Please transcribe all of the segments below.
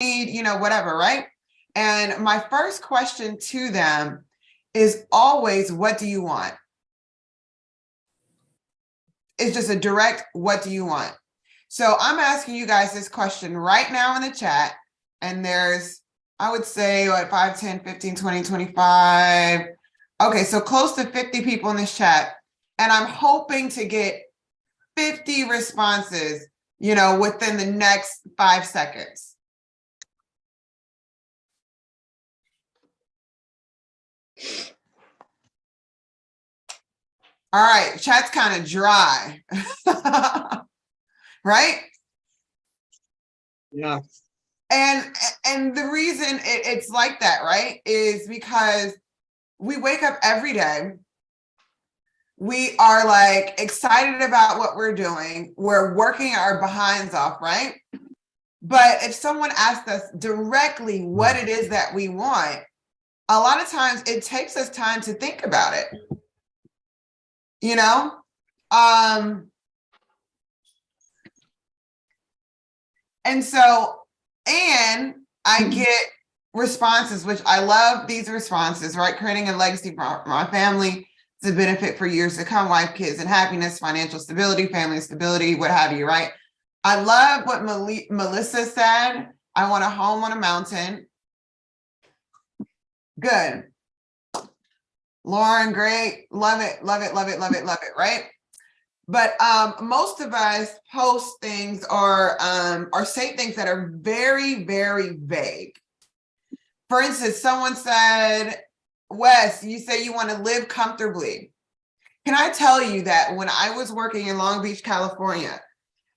need, whatever, right? And my first question to them is always, what do you want? It's just a direct, what do you want? So I'm asking you guys this question right now in the chat. And there's, I would say, like 5, 10, 15, 20, 25. Okay, so close to 50 people in this chat. And I'm hoping to get 50 responses, within the next 5 seconds. All right, chat's kind of dry. Right? Yeah. And the reason it's like that, right, is because we wake up every day. We are like excited about what we're doing. We're working our behinds off, right? But if someone asked us directly what it is that we want, a lot of times it takes us time to think about it. And so, and I get responses, which I love these responses, right? Creating a legacy for my family to benefit for years to come, wife, kids, and happiness, financial stability, family stability, what have you, right? I love what Melissa said. I want a home on a mountain. Good. Lauren, great. Love it, love it, love it, love it, love it, right? But most of us post things or say things that are very, very vague. For instance, someone said, Wes, you say you want to live comfortably. Can I tell you that when I was working in Long Beach, California,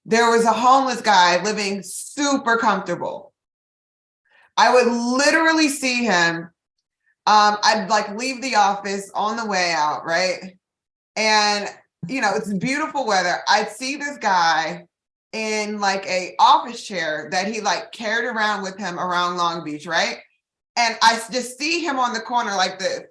there was a homeless guy living super comfortable. I would literally see him. I'd like leave the office on the way out, right? And it's beautiful weather. I'd see this guy in like a office chair that he like carried around with him around Long Beach, right? And I just see him on the corner like this.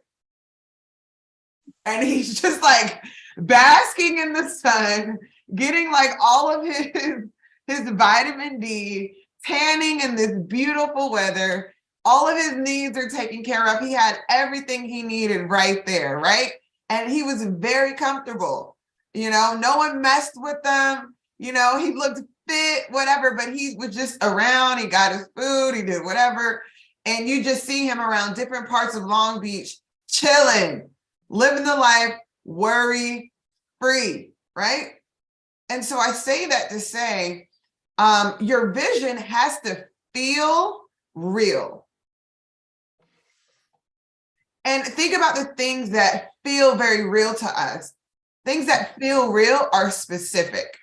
And he's just like basking in the sun, getting like all of his vitamin D, tanning in this beautiful weather. All of his needs are taken care of. He had everything he needed right there, right? And he was very comfortable. No one messed with him. He looked fit, whatever, but he was just around. He got his food, he did whatever. And you just see him around different parts of Long Beach, chilling, living the life, worry free, right? And so I say that to say, your vision has to feel real. And think about the things that feel very real to us. Things that feel real are specific.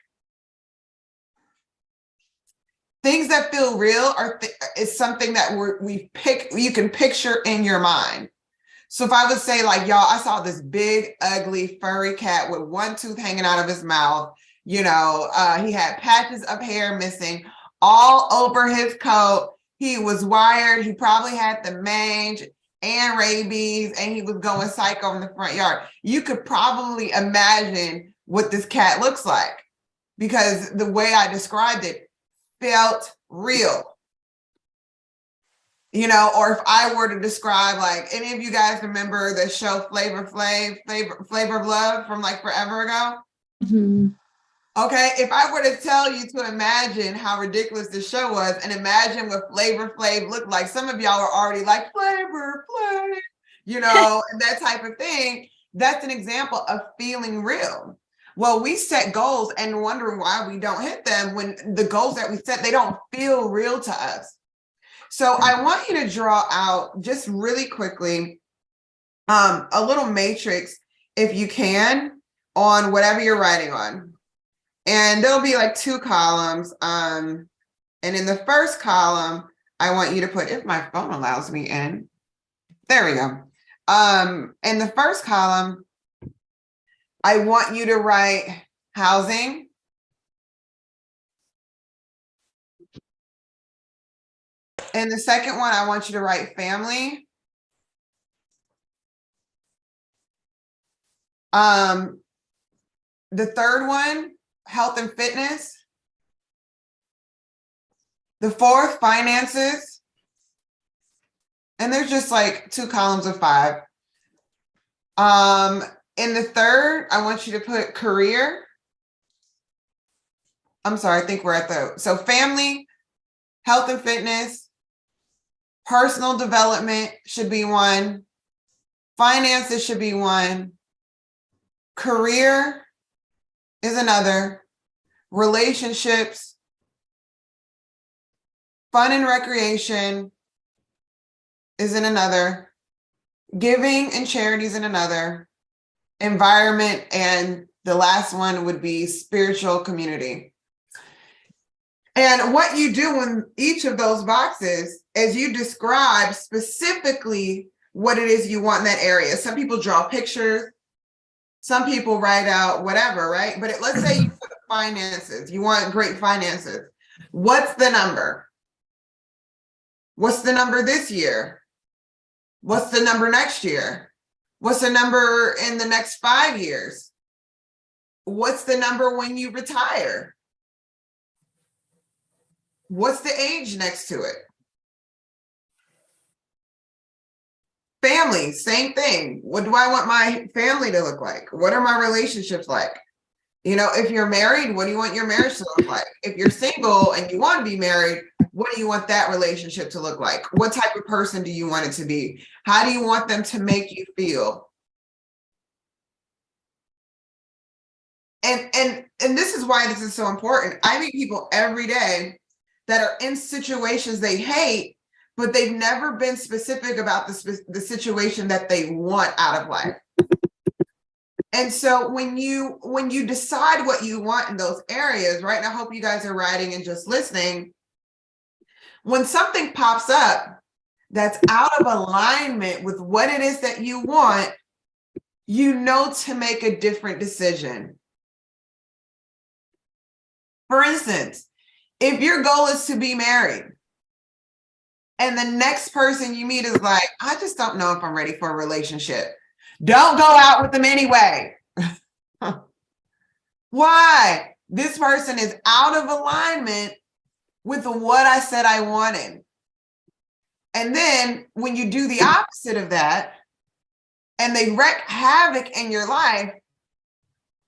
Things that feel real is something that you can picture in your mind. So if I would say like, y'all, I saw this big, ugly, furry cat with one tooth hanging out of his mouth. He had patches of hair missing all over his coat. He was wired. He probably had the mange and rabies, and he was going psycho in the front yard. You could probably imagine what this cat looks like because the way I described it felt real. Or if I were to describe, like, any of you guys remember the show Flavor of Love from like forever ago? Mm-hmm. Okay, if I were to tell you to imagine how ridiculous this show was and imagine what Flavor Flav looked like, some of y'all are already like, Flavor Flav, and that type of thing. That's an example of feeling real. Well, we set goals and wonder why we don't hit them when the goals that we set, they don't feel real to us. So I want you to draw out just really quickly a little matrix, if you can, on whatever you're writing on. And there'll be like 2 columns. And in the first column, I want you to put, if my phone allows me in, there we go. In the first column, I want you to write housing. In the second one, I want you to write family. The third one, health and fitness. The fourth, finances. And there's just like 2 columns of 5. In the third, I want you to put career. I'm sorry, I think we're at so family, health and fitness, personal development should be 1. Finances should be 1. Career is another. Relationships, fun and recreation is in another. Giving and charities in another. Environment, and the last one would be spiritual community. And what you do in each of those boxes is you describe specifically what it is you want in that area. Some people draw pictures, some people write out whatever, right? But let's say you put finances, you want great finances. What's the number? What's the number this year? What's the number next year? What's the number in the next 5 years? What's the number when you retire? What's the age next to it? Family, same thing. What do I want my family to look like? What are my relationships like? You know, if you're married, what do you want your marriage to look like? If you're single and you want to be married, what do you want that relationship to look like? What type of person do you want it to be? How do you want them to make you feel? And this is why this is so important. I meet people every day that are in situations they hate, but they've never been specific about the situation that they want out of life. And so when you decide what you want in those areas, right? And I hope you guys are writing and just listening. When something pops up that's out of alignment with what it is that you want, you know to make a different decision. For instance, if your goal is to be married and the next person you meet is like, I just don't know if I'm ready for a relationship. Don't go out with them anyway. Why? This person is out of alignment with what I said I wanted. And then when you do the opposite of that and they wreak havoc in your life,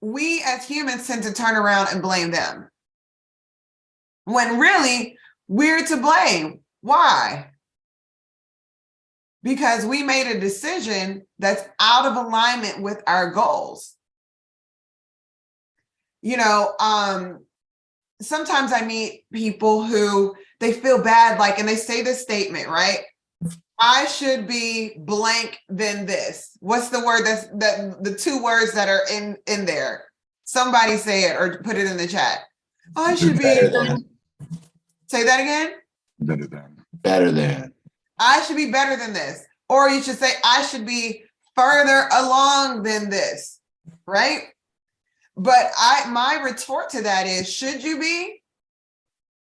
we as humans tend to turn around and blame them. When really we're to blame. Why? Because we made a decision that's out of alignment with our goals. You know, sometimes I meet people who they feel bad, like, and they say this statement, right? I should be blank than this. What's the word the 2 words that are in there? Somebody say it or put it in the chat. I should be. Say that again. Better than. Better than. I should be better than this. Or you should say, I should be further along than this, right? But my retort to that is, should you be?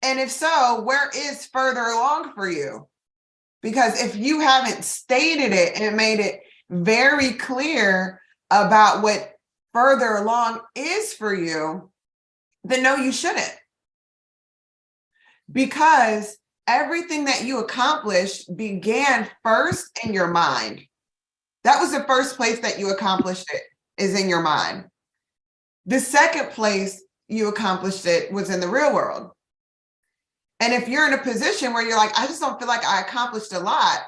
And if so, where is further along for you? Because if you haven't stated it and made it very clear about what further along is for you, then no, you shouldn't. Because everything that you accomplished began first in your mind. That was the first place that you accomplished it, is in your mind. The second place you accomplished it was in the real world. And if you're in a position where you're like, I just don't feel like I accomplished a lot,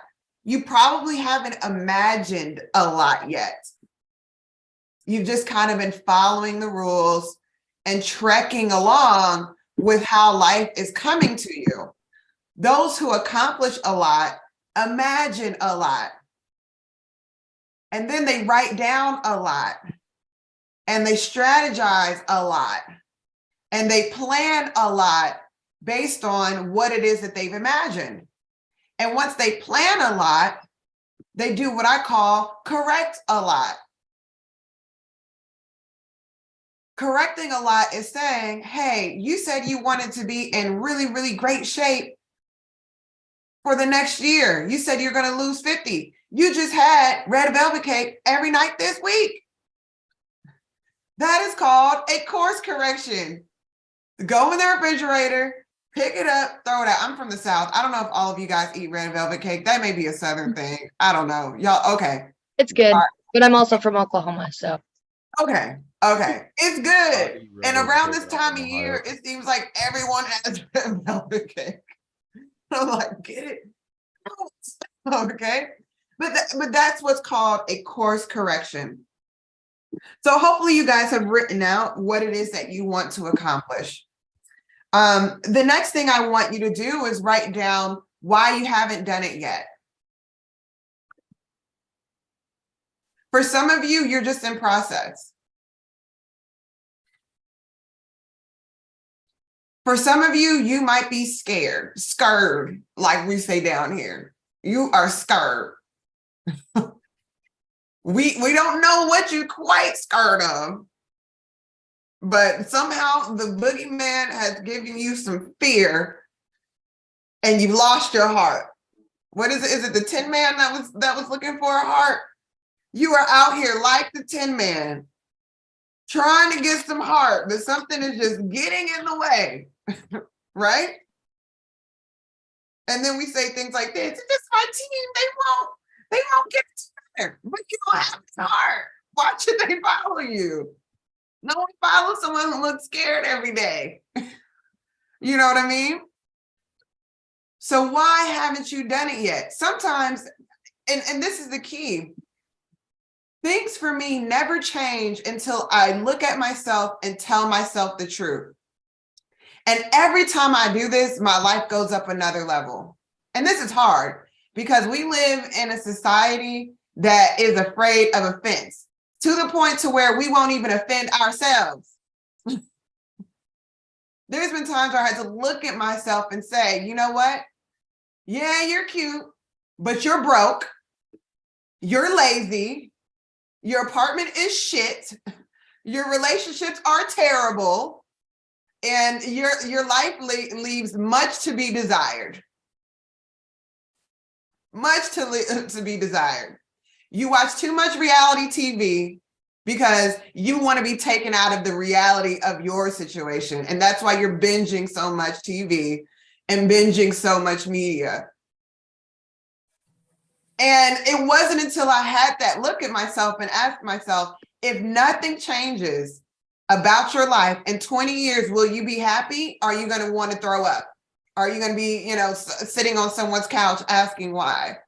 you probably haven't imagined a lot yet. You've just kind of been following the rules and trekking along with how life is coming to you. Those who accomplish a lot imagine a lot. And then they write down a lot. And they strategize a lot. And they plan a lot based on what it is that they've imagined. And once they plan a lot, they do what I call correct a lot. Correcting a lot is saying, hey, you said you wanted to be in really, really great shape for the next year. You said you're going to lose 50. You just had red velvet cake every night this week. That is called a course correction. Go in the refrigerator, Pick it up, throw it out. I'm from the South. I don't know if all of you guys eat red velvet cake. That may be a Southern thing. I don't know. Y'all, okay. It's good, All right. but I'm also from Oklahoma, so. Okay. Okay. It's good. eat red And velvet around cake, this I'm time from of year, Ohio. it seems like everyone has red velvet cake. I'm like, get it? Okay. But that's what's called a course correction. So hopefully you guys have written out what it is that you want to accomplish. The next thing I want you to do is write down why you haven't done it yet. For some of you, you're just in process. For some of you, you might be scared, like we say down here. You are scared. We don't know what you're quite scared of, but somehow the boogeyman has given you some fear and you've lost your heart. What is it? Is it the Tin Man that was looking for a heart? You are out here like the Tin Man, trying to get some heart, but something is just getting in the way, right? And then we say things like this: "It's just my team. They won't get together, but you don't have the heart. Why should they follow you? No one follows someone who looks scared every day." You know what I mean? So why haven't you done it yet? Sometimes, and this is the key, things for me never change until I look at myself and tell myself the truth. And every time I do this, my life goes up another level. And this is hard because we live in a society that is afraid of offense, to the point to where we won't even offend ourselves. There's been times where I had to look at myself and say, you know what? Yeah, you're cute, but you're broke. You're lazy. Your apartment is shit. Your relationships are terrible. And your life leaves much to be desired. Much to be desired. You watch too much reality TV because you want to be taken out of the reality of your situation. And that's why you're binging so much TV and binging so much media. And it wasn't until I had that look at myself and asked myself, if nothing changes about your life in 20 years, will you be happy? Or are you going to want to throw up? Are you going to be, sitting on someone's couch asking why?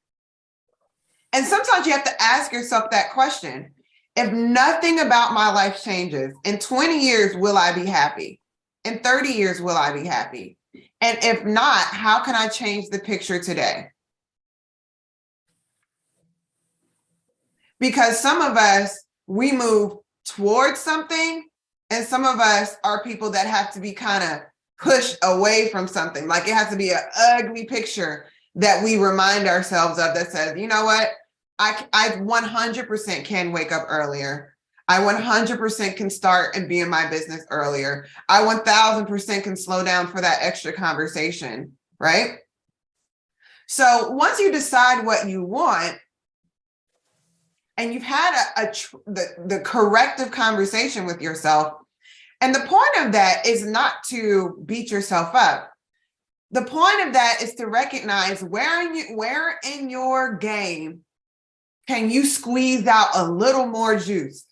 And sometimes you have to ask yourself that question. If nothing about my life changes, in 20 years, will I be happy? In 30 years, will I be happy? And if not, how can I change the picture today? Because some of us, we move towards something, and some of us are people that have to be kind of pushed away from something. Like it has to be an ugly picture that we remind ourselves of that says, you know what? I 100% can wake up earlier. I 100% can start and be in my business earlier. I 1000% can slow down for that extra conversation, right? So once you decide what you want, and you've had the corrective conversation with yourself, and the point of that is not to beat yourself up. The point of that is to recognize where in your game can you squeeze out a little more juice.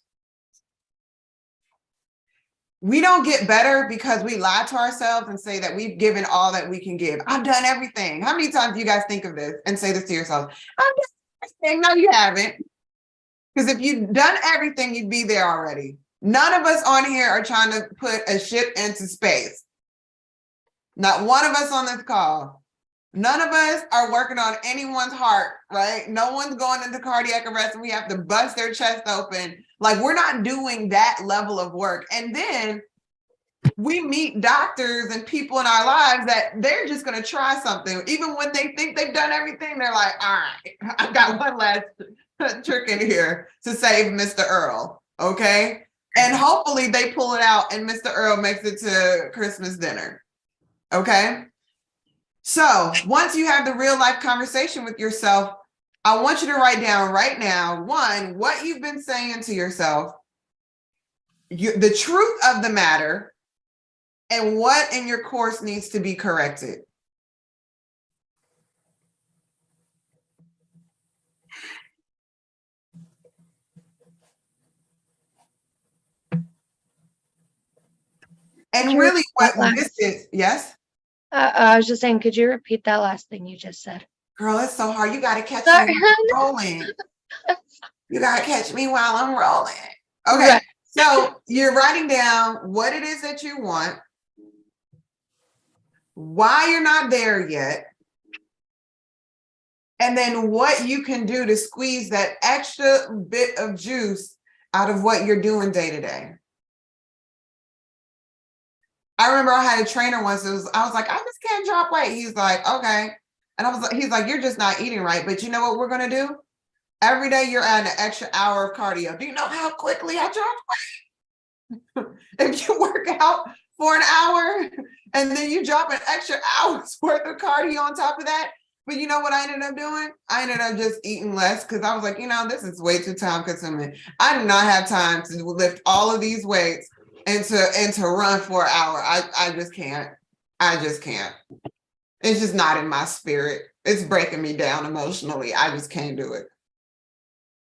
We don't get better because we lie to ourselves and say that we've given all that we can give. I've done everything. How many times do you guys think of this and say this to yourself? I've done everything. No, you haven't. Because if you'd done everything, you'd be there already. None of us on here are trying to put a ship into space. Not one of us on this call. None of us are working on anyone's heart, right? No one's going into cardiac arrest and we have to bust their chest open. Like we're not doing that level of work. And then we meet doctors and people in our lives that they're just going to try something. Even when they think they've done everything, they're like, all right, I've got one last trick in here to save Mr. Earl, okay? And hopefully they pull it out and Mr. Earl makes it to Christmas dinner, okay? So once you have the real life conversation with yourself, I want you to write down right now, one, what you've been saying to yourself, the truth of the matter, And what in your course needs to be corrected? And you really what repeat that this last? is, yes? I was just saying, could you repeat that last thing you just said? Girl, it's so hard. You got to catch me Sorry. while I'm rolling. You got to catch me while I'm rolling. Okay. Right. So you're writing down what it is that you want, why you're not there yet, and then what you can do to squeeze that extra bit of juice out of what you're doing day to day. I remember I had a trainer once. I was like, I just can't drop weight. He's like, okay. And I was like, he's like, you're just not eating right. But you know what we're gonna do? Every day you're adding an extra hour of cardio. Do you know how quickly I drop weight? If you work out for an hour and then you drop an extra hour's worth of cardio on top of that. But you know what I ended up doing? I ended up just eating less because I was like, this is way too time consuming. I do not have time to lift all of these weights and to run for an hour. I just can't. I just can't. It's just not in my spirit. It's breaking me down emotionally. I just can't do it.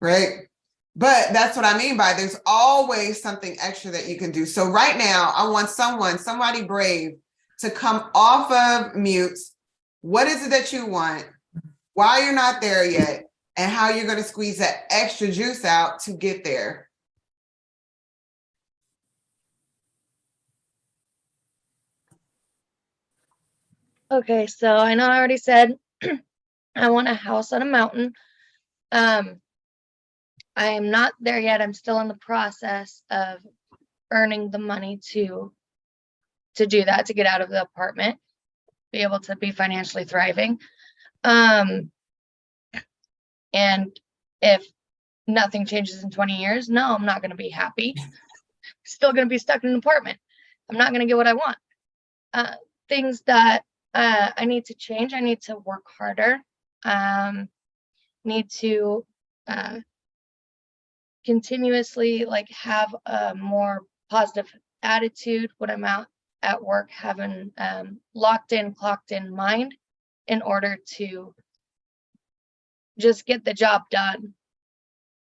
Right? But that's what I mean by there's always something extra that you can do. So right now, I want somebody brave to come off of mute. What is it that you want? Why you're not there yet? And how you're going to squeeze that extra juice out to get there. Okay, so I know I already said I want a house on a mountain. I am not there yet. I'm still in the process of earning the money to do that, to get out of the apartment, be able to be financially thriving. And if nothing changes in 20 years, no, I'm not going to be happy. Still going to be stuck in an apartment. I'm not going to get what I want. Things that I need to change. I need to work harder. Need to continuously have a more positive attitude when I'm out at work, having clocked in mind in order to just get the job done.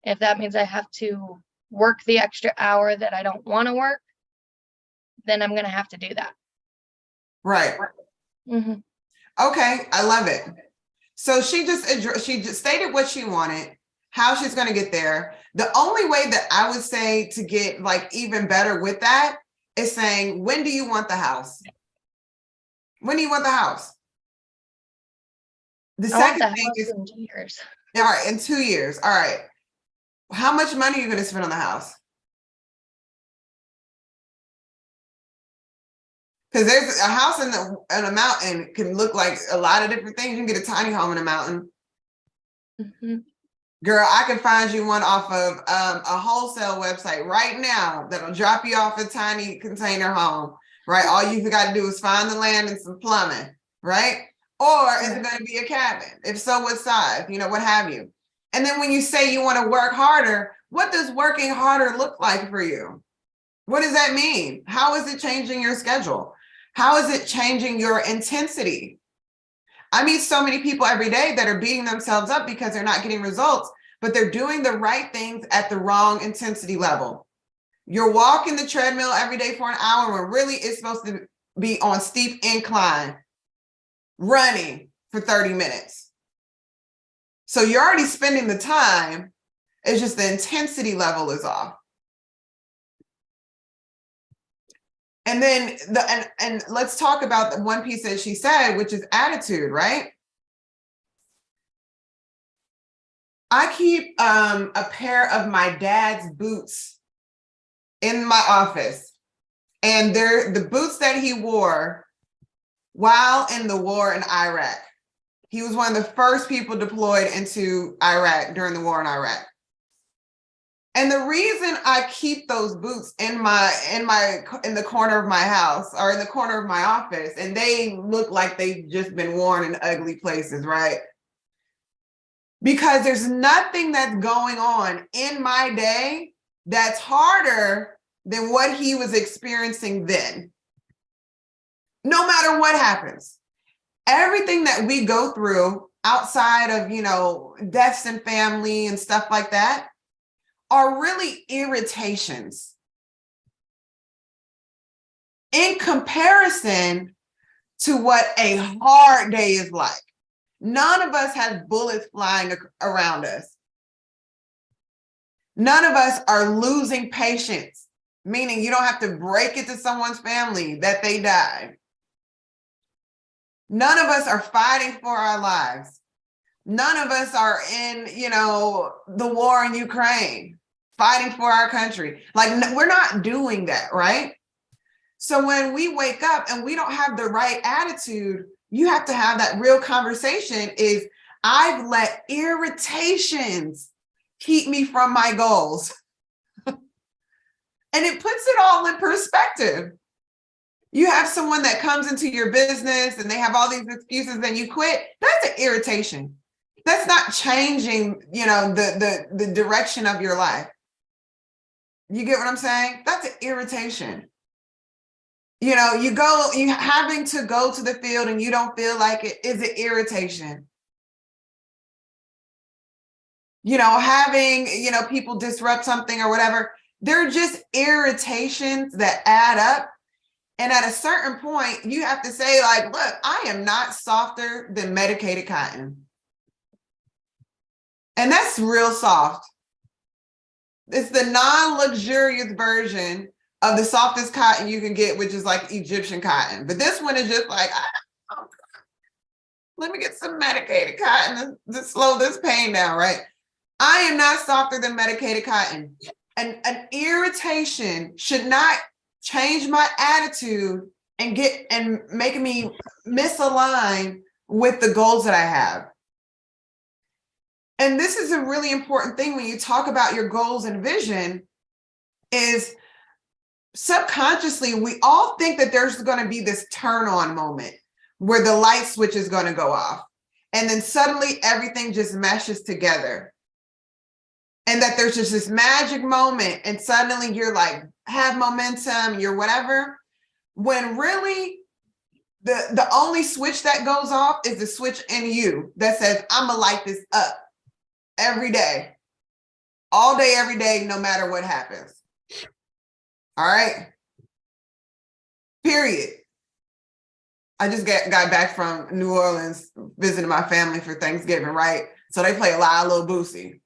If that means I have to work the extra hour that I don't want to work, then I'm going to have to do that. Right. Mm-hmm. Okay, I love it. So she just stated what she wanted, how she's going to get there. The only way that I would say to get even better with that is saying, when do you want the house? When do you want the house? The second thing is in 2 years. All right, in 2 years. All right. How much money are you going to spend on the house? Because there's a house in a mountain can look like a lot of different things. You can get a tiny home in a mountain. Mm-hmm. Girl, I can find you one off of a wholesale website right now that'll drop you off a tiny container home, right? All you've got to do is find the land and some plumbing, right? Or is it going to be a cabin? If so, what size? What have you? And then when you say you want to work harder, what does working harder look like for you? What does that mean? How is it changing your schedule? How is it changing your intensity? I meet so many people every day that are beating themselves up because they're not getting results, but they're doing the right things at the wrong intensity level. You're walking the treadmill every day for an hour when really it's supposed to be on steep incline, running for 30 minutes. So you're already spending the time. It's just the intensity level is off. And then and let's talk about the one piece that she said, which is attitude, right? I keep a pair of my dad's boots in my office, and they're the boots that he wore while in the war in Iraq. He was one of the first people deployed into Iraq during the war in Iraq. And the reason I keep those boots in the corner of my house or in the corner of my office, and they look like they've just been worn in ugly places, right? Because there's nothing that's going on in my day that's harder than what he was experiencing then. no matter what happens. Everything that we go through outside of, deaths in family and stuff like that are really irritations in comparison to what a hard day is like. None of us has bullets flying around us. None of us are losing patience, meaning you don't have to break it to someone's family that they died. None of us are fighting for our lives. None of us are in, the war in Ukraine, fighting for our country. Like, we're not doing that, right? So when we wake up and we don't have the right attitude, you have to have that real conversation is, I've let irritations keep me from my goals. And it puts it all in perspective. You have someone that comes into your business and they have all these excuses and you quit. That's an irritation. That's not changing, the direction of your life. You get what I'm saying? That's an irritation. You having to go to the field and you don't feel like it is an irritation. Having, people disrupt something or whatever, they're just irritations that add up. And at a certain point, you have to say, like, look, I am not softer than medicated cotton. And that's real soft. It's the non-luxurious version of the softest cotton you can get, which is like Egyptian cotton. But this one is just like, let me get some medicated cotton to slow this pain down, right? I am not softer than medicated cotton. And an irritation should not change my attitude and make me misalign with the goals that I have. And this is a really important thing when you talk about your goals and vision is subconsciously, we all think that there's going to be this turn on moment where the light switch is going to go off. And then suddenly everything just meshes together. And that there's just this magic moment and suddenly you're like, have momentum, you're whatever. When really the only switch that goes off is the switch in you that says, I'm gonna light this up every day, all day, every day, no matter what happens. All right. Period. I just got back from New Orleans, visiting my family for Thanksgiving, right? So they play a lot of Lil Boosie.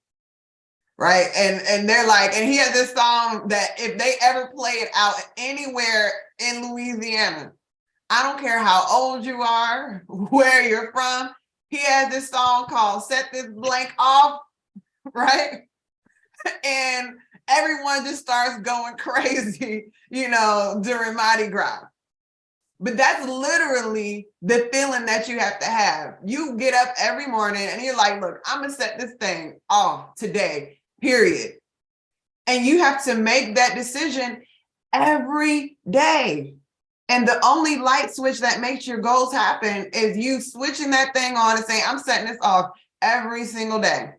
Right. And they're like, and he has this song that if they ever play it out anywhere in Louisiana, I don't care how old you are, where you're from, he has this song called Set This Blank Off, right? And everyone just starts going crazy, during Mardi Gras. But that's literally the feeling that you have to have. You get up every morning and you're like, look, I'm gonna set this thing off today. Period. And you have to make that decision every day. And the only light switch that makes your goals happen is you switching that thing on and saying, I'm setting this off every single day.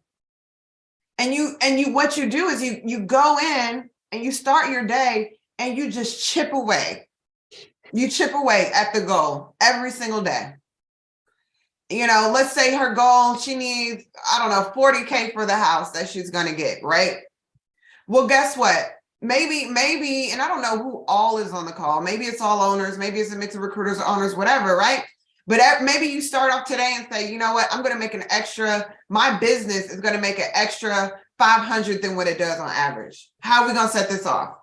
And what you do is you go in and you start your day and you just chip away. You chip away at the goal every single day. Let's say her goal, she needs, 40K for the house that she's going to get, right? Well, guess what? Maybe, and I don't know who all is on the call. Maybe it's all owners. Maybe it's a mix of recruiters, owners, whatever, right? But maybe you start off today and say, you know what? I'm going to make an extra, my business is going to make an extra 500 than what it does on average. How are we going to set this off?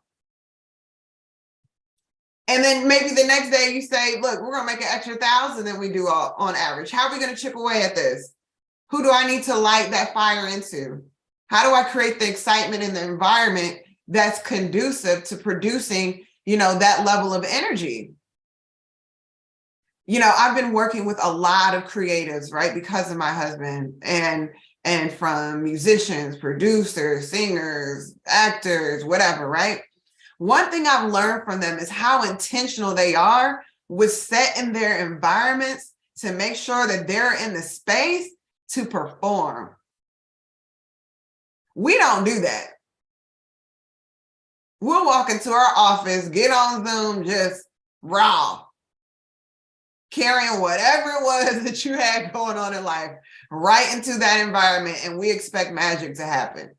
And then maybe the next day you say, look, we're going to make an extra 1,000 than we do on average. How are we going to chip away at this? Who do I need to light that fire into? How do I create the excitement in the environment that's conducive to producing, that level of energy? I've been working with a lot of creatives, right? Because of my husband and from musicians, producers, singers, actors, whatever, right? One thing I've learned from them is how intentional they are with setting their environments to make sure that they're in the space to perform. We don't do that. We'll walk into our office, get on Zoom, just raw. carrying whatever it was that you had going on in life right into that environment, and we expect magic to happen.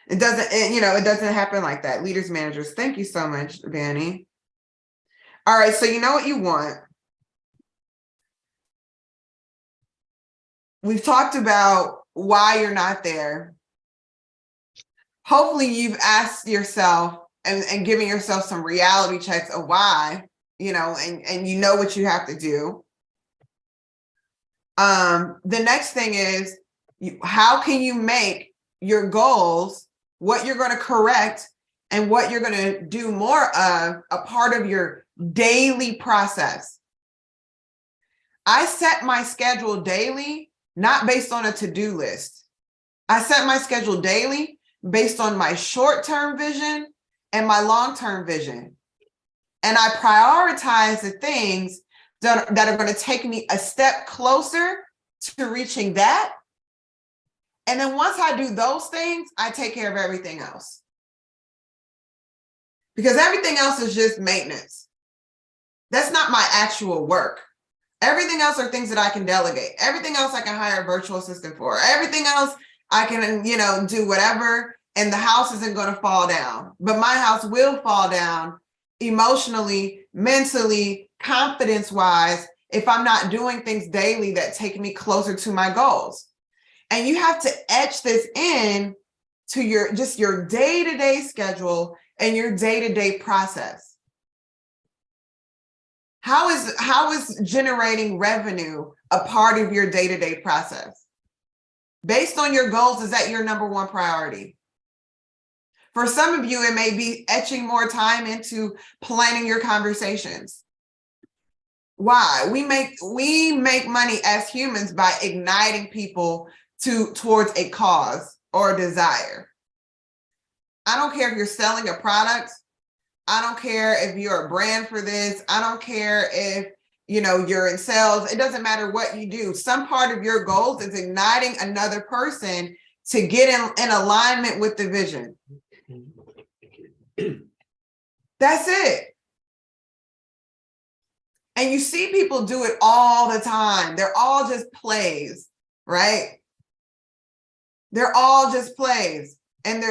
It doesn't, it doesn't happen like that. Leaders, managers, thank you so much, Vanny. All right, so you know what you want. We've talked about why you're not there. Hopefully you've asked yourself and given yourself some reality checks of why, and you know what you have to do. The next thing is, how can you make your goals, what you're going to correct and what you're going to do more of, a part of your daily process. I set my schedule daily, not based on a to-do list. I set my schedule daily based on my short-term vision and my long-term vision. And I prioritize the things that are going to take me a step closer to reaching that. And then once I do those things, I take care of everything else. Because everything else is just maintenance. That's not my actual work. Everything else are things that I can delegate. Everything else I can hire a virtual assistant for. Everything else I can, do whatever, and the house isn't going to fall down. But my house will fall down emotionally, mentally, confidence-wise, if I'm not doing things daily that take me closer to my goals. And you have to etch this in to your day-to-day schedule and your day-to-day process. How is generating revenue a part of your day-to-day process? Based on your goals, is that your number one priority? For some of you, it may be etching more time into planning your conversations. Why? We make money as humans by igniting people towards a cause or a desire. I don't care if you're selling a product. I don't care if you're a brand for this. I don't care if you're in sales. It doesn't matter what you do. Some part of your goals is igniting another person to get in alignment with the vision. That's it. And you see people do it all the time. They're all just plays, right? They're all just plays. And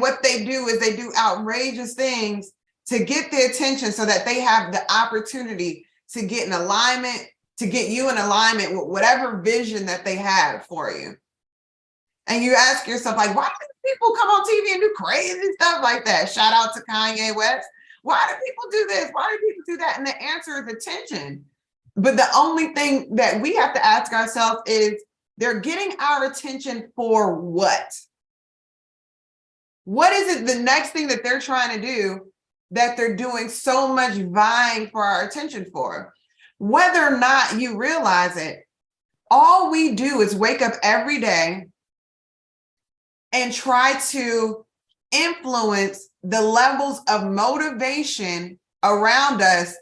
what they do is they do outrageous things to get the attention so that they have the opportunity to get in alignment, to get you in alignment with whatever vision that they have for you. And you ask yourself, like, why do people come on TV and do crazy stuff like that? Shout out to Kanye West. Why do people do this? Why do people do that? And the answer is attention. But the only thing that we have to ask ourselves is, they're getting our attention for what? What is it, the next thing that they're trying to do that they're doing so much vying for our attention for? Whether or not you realize it, all we do is wake up every day and try to influence the levels of motivation around us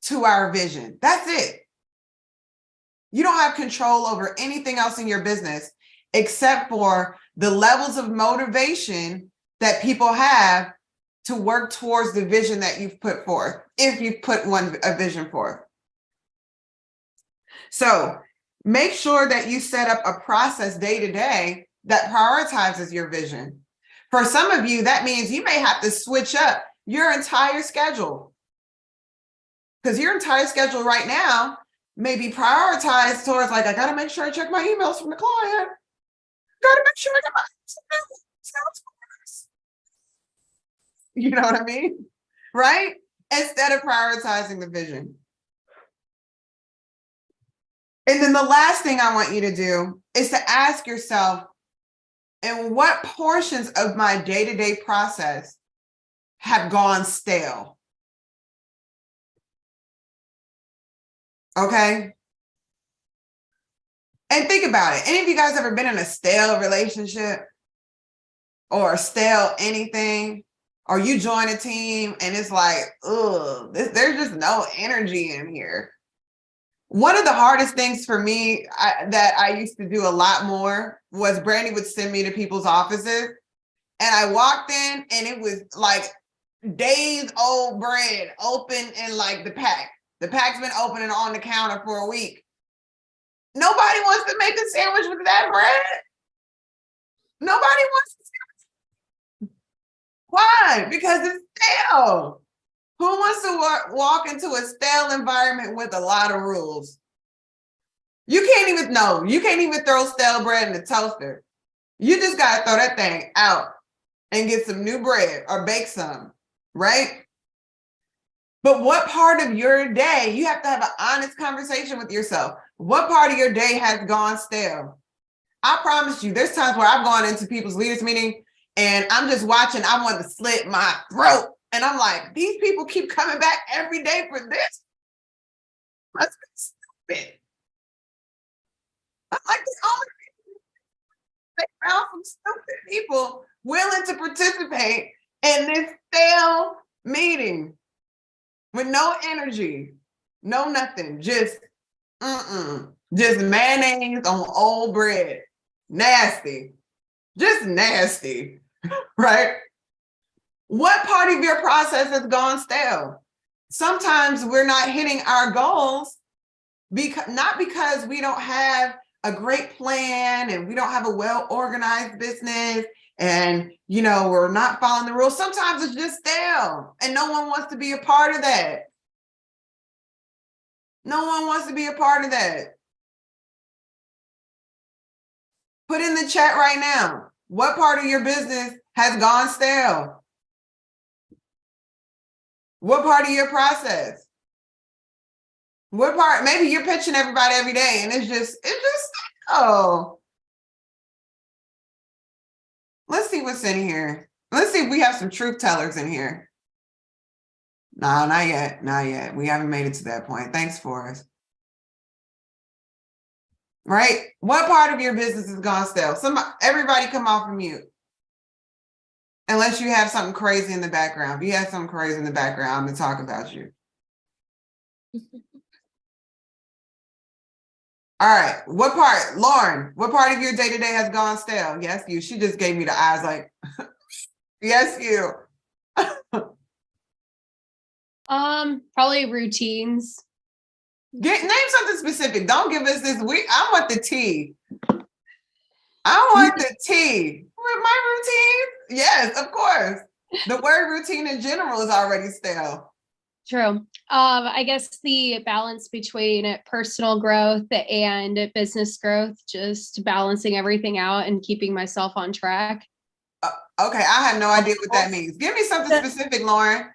to our vision. That's it. You don't have control over anything else in your business except for the levels of motivation that people have to work towards the vision that you've put forth, if you've put a vision forth. So make sure that you set up a process day to day that prioritizes your vision. For some of you, that means you may have to switch up your entire schedule, because your entire schedule right now may be prioritized towards, like, I got to make sure I check my emails from the client. Got to make sure I get my Salesforce. You know what I mean? Right? Instead of prioritizing the vision. And then the last thing I want you to do is to ask yourself, and what portions of my day-to-day process have gone stale? Okay? And think about it. Any of you guys ever been in a stale relationship or a stale anything? Or you join a team and it's like, ugh, there's just no energy in here. One of the hardest things for me that I used to do a lot more was Brandy would send me to people's offices, and I walked in and it was like days old bread open in like the pack. The pack's been open and on the counter for a week. Nobody wants to make a sandwich with that bread. Nobody wants to. Why? Because it's stale. Who wants to walk into a stale environment with a lot of rules? You can't even throw stale bread in the toaster. You just gotta throw that thing out and get some new bread or bake some, right? But what part of your day, you have to have an honest conversation with yourself. What part of your day has gone stale? I promise you, there's times where I've gone into people's leaders meeting and I'm just watching, I want to slit my throat. And I'm like, these people keep coming back every day for this? That's stupid. I'm like, they found some stupid people willing to participate in this stale meeting with no energy, no nothing, just mayonnaise on old bread. Nasty, just nasty, right? What part of your process has gone stale? Sometimes we're not hitting our goals not because we don't have a great plan and we don't have a well-organized business and, we're not following the rules. Sometimes it's just stale and no one wants to be a part of that. No one wants to be a part of that. Put in the chat right now, what part of your business has gone stale? What part of your process? What part? Maybe you're pitching everybody every day and it's just, oh. Let's see what's in here. Let's see if we have some truth tellers in here. No, not yet. Not yet. We haven't made it to that point. Thanks, Forrest. Right? What part of your business has gone stale? Everybody come off of mute. Unless you have something crazy in the background. If you have something crazy in the background, I'm going to talk about you. All right. What part? Lauren, what part of your day-to-day has gone stale? Yes, you. She just gave me the eyes like, yes, you. Probably routines. Name something specific. Don't give us this week. I want the tea. I want the tea. With my routine? Yes, of course. The word routine in general is already stale. True. I guess the balance between personal growth and business growth, just balancing everything out and keeping myself on track. Okay, I have no idea what that means. Give me something specific, Lauren.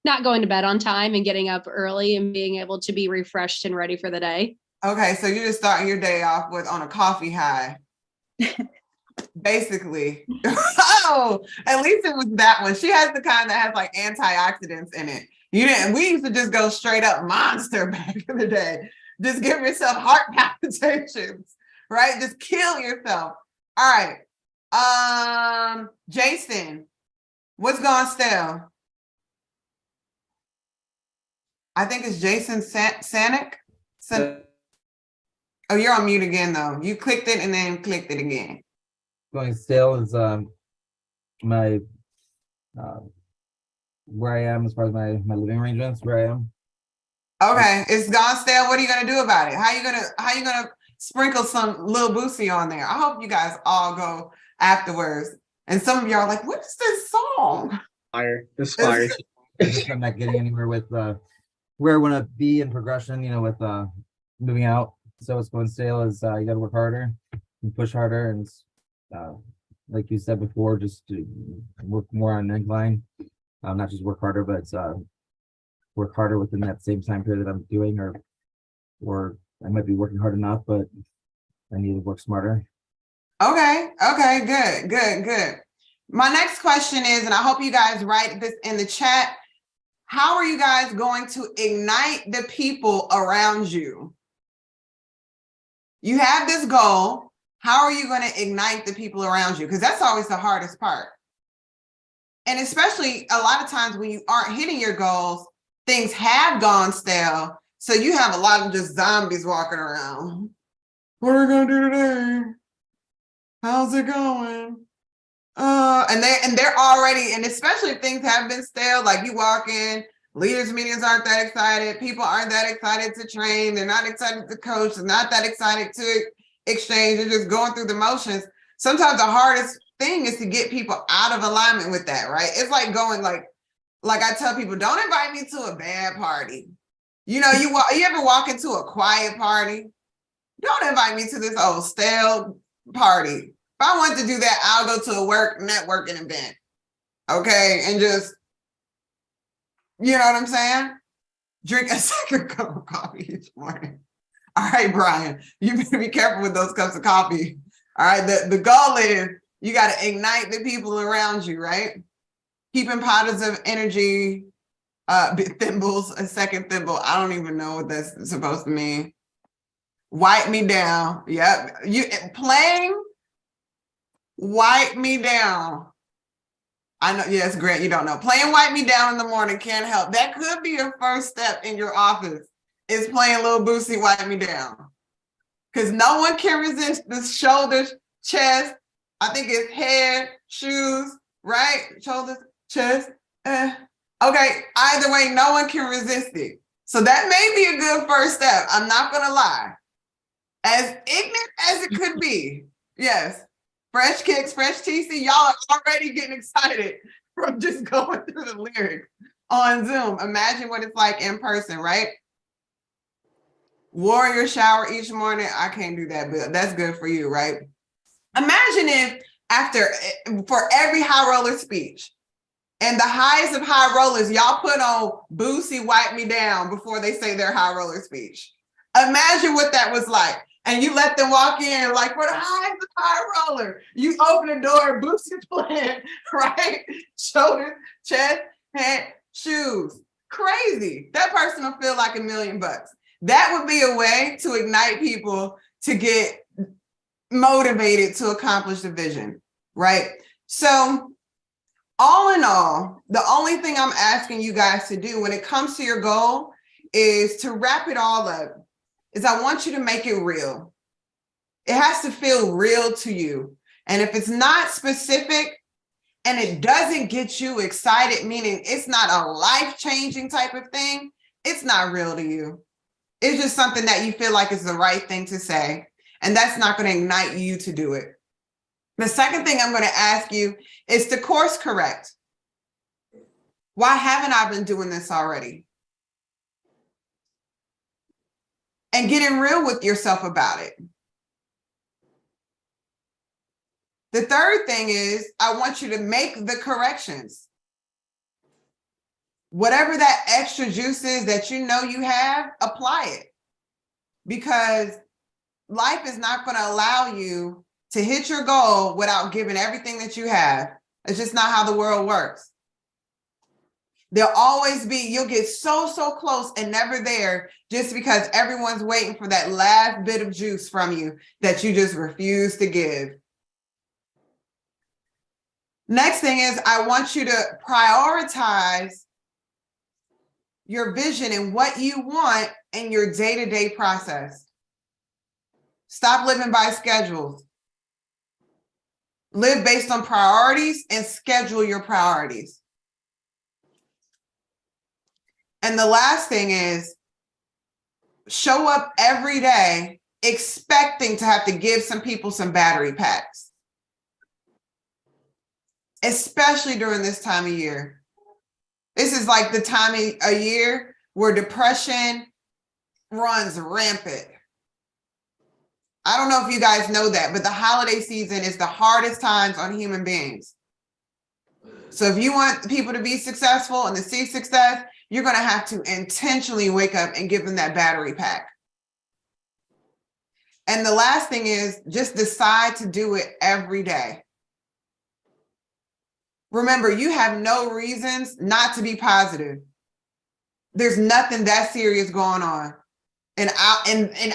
Not going to bed on time and getting up early and being able to be refreshed and ready for the day. Okay, so you're just starting your day off on a coffee high. Basically. Oh, at least it was that one. She has the kind that has like antioxidants in it. We used to just go straight up Monster back in the day. Just give yourself heart palpitations, right? Just kill yourself. All right. Jason, what's gone stale? I think it's Jason Sanic. Oh, you're on mute again though. You clicked it and then clicked it again. Going stale is my where I am as far as my living arrangements, where I am. Okay, it's gone stale. What are you gonna do about it? How you gonna sprinkle some Lil Boosie on there? I hope you guys all go afterwards. And some of y'all are like, what is this song? This fire. I'm not getting anywhere with where I want to be in progression, with moving out. So what's going stale is you got to work harder and push harder, and like you said before, just to work more on an incline. Not just work harder, but work harder within that same time period that I'm doing, or I might be working hard enough, but I need to work smarter. Okay, good. My next question is, and I hope you guys write this in the chat, how are you guys going to ignite the people around you? You have this goal. How are you going to ignite the people around you? Because that's always the hardest part. And especially a lot of times when you aren't hitting your goals, things have gone stale. So you have a lot of just zombies walking around. What are we going to do today? How's it going? And they're already, and especially if things have been stale, like you walk in Leaders meetings aren't that excited. People aren't that excited to train. They're not excited to coach. They're not that excited to exchange. They're just going through the motions. Sometimes the hardest thing is to get people out of alignment with that, right? It's like going like I tell people, don't invite me to a bad party. You know, you ever walk into a quiet party? Don't invite me to this old stale party. If I want to do that, I'll go to a work networking event. Okay, and just, you know what I'm saying? Drink a second cup of coffee each morning. All right, Brian, you better be careful with those cups of coffee. All right, the goal is you got to ignite the people around you, right? Keeping positive energy, thimbles, a second thimble. I don't even know what that's supposed to mean. Wipe me down. Yep. Playing wipe me down. I know, yes, Grant, you don't know. Playing wipe me down in the morning can't help. That could be your first step in your office, is playing Lil Boosie wipe me down. Because no one can resist the shoulders, chest, I think it's head, shoes, right? Shoulders, chest. Okay, either way, no one can resist it. So that may be a good first step. I'm not gonna lie. As ignorant as it could be, yes. Fresh kicks, fresh TC, y'all are already getting excited from just going through the lyrics on Zoom. Imagine what it's like in person, right? Warrior shower each morning. I can't do that, but that's good for you, right? Imagine if for every high roller speech, and the highest of high rollers, y'all put on Boosie Wipe Me Down before they say their high roller speech. Imagine what that was like. And you let them walk in like, for the highest of high roller. You open the door, Boosie playing, right? Shoulders, chest, head, shoes. Crazy. That person will feel like $1 million. That would be a way to ignite people to get motivated to accomplish the vision, right? So all in all, the only thing I'm asking you guys to do when it comes to your goal is to wrap it all up. Is I want you to make it real. It has to feel real to you. And if it's not specific and it doesn't get you excited, meaning it's not a life-changing type of thing, it's not real to you. It's just something that you feel like is the right thing to say. And that's not going to ignite you to do it. The second thing I'm going to ask you is to course correct. Why haven't I been doing this already? And getting real with yourself about it. The third thing is I want you to make the corrections. Whatever that extra juice is that you know you have, apply it. Because life is not going to allow you to hit your goal without giving everything that you have. It's just not how the world works. There'll always be, you'll get so close and never there just because everyone's waiting for that last bit of juice from you that you just refuse to give. Next thing is I want you to prioritize your vision and what you want in your day-to-day process. Stop living by schedules. Live based on priorities and schedule your priorities. And the last thing is show up every day expecting to have to give some people some battery packs, especially during this time of year. This is like the time of a year where depression runs rampant. I don't know if you guys know that, but the holiday season is the hardest times on human beings. So if you want people to be successful and to see success, you're going to have to intentionally wake up and give them that battery pack. And the last thing is just decide to do it every day. Remember, you have no reasons not to be positive. There's nothing that serious going on in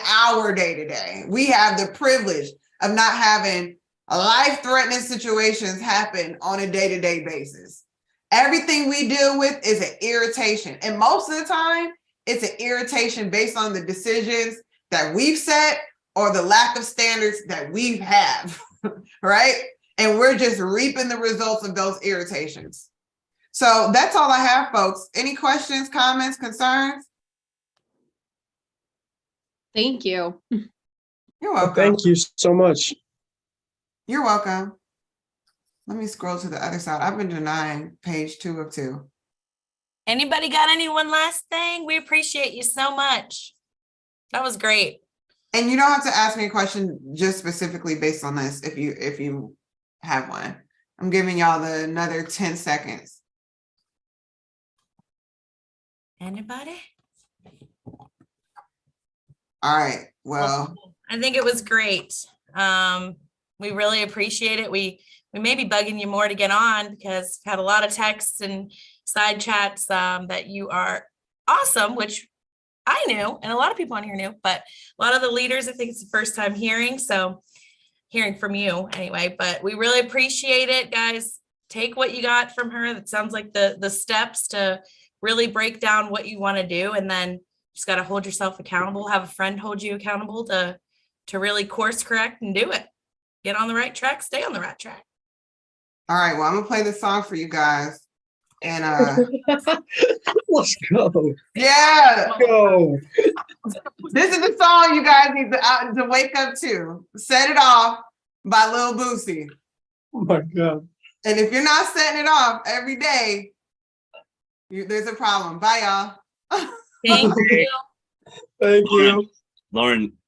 our day-to-day. We have the privilege of not having life-threatening situations happen on a day-to-day basis. Everything we deal with is an irritation. And most of the time, it's an irritation based on the decisions that we've set or the lack of standards that we have, right? And we're just reaping the results of those irritations. So that's all I have, folks. Any questions, comments, concerns? Thank you. You're Well, welcome. thank you so much. You're welcome. Let me scroll to the other side. I've been denying page 2 of 2. Anybody got any one last thing? We appreciate you so much. That was great. And you don't have to ask me a question just specifically based on this if you have one. I'm giving y'all another 10 seconds. Anybody? All right. Well, I think it was great. We really appreciate it. We may be bugging you more to get on because we've had a lot of texts and side chats that you are awesome, which I knew, and a lot of people on here knew, but a lot of the leaders, I think it's the first time hearing. So hearing from you anyway, but we really appreciate it, guys. Take what you got from her. That sounds like the steps to really break down what you want to do. And then just got to hold yourself accountable, have a friend hold you accountable to really course correct and do it. Get on the right track, stay on the right track. all right. Well, I'm gonna play this song for you guys. And Let's go. yeah, Go. this is the song you guys need to wake up to. Set It Off by Lil Boosie. Oh my God. And if you're not setting it off every day, there's a problem. Bye, y'all. Thank you. Thank you. Lauren,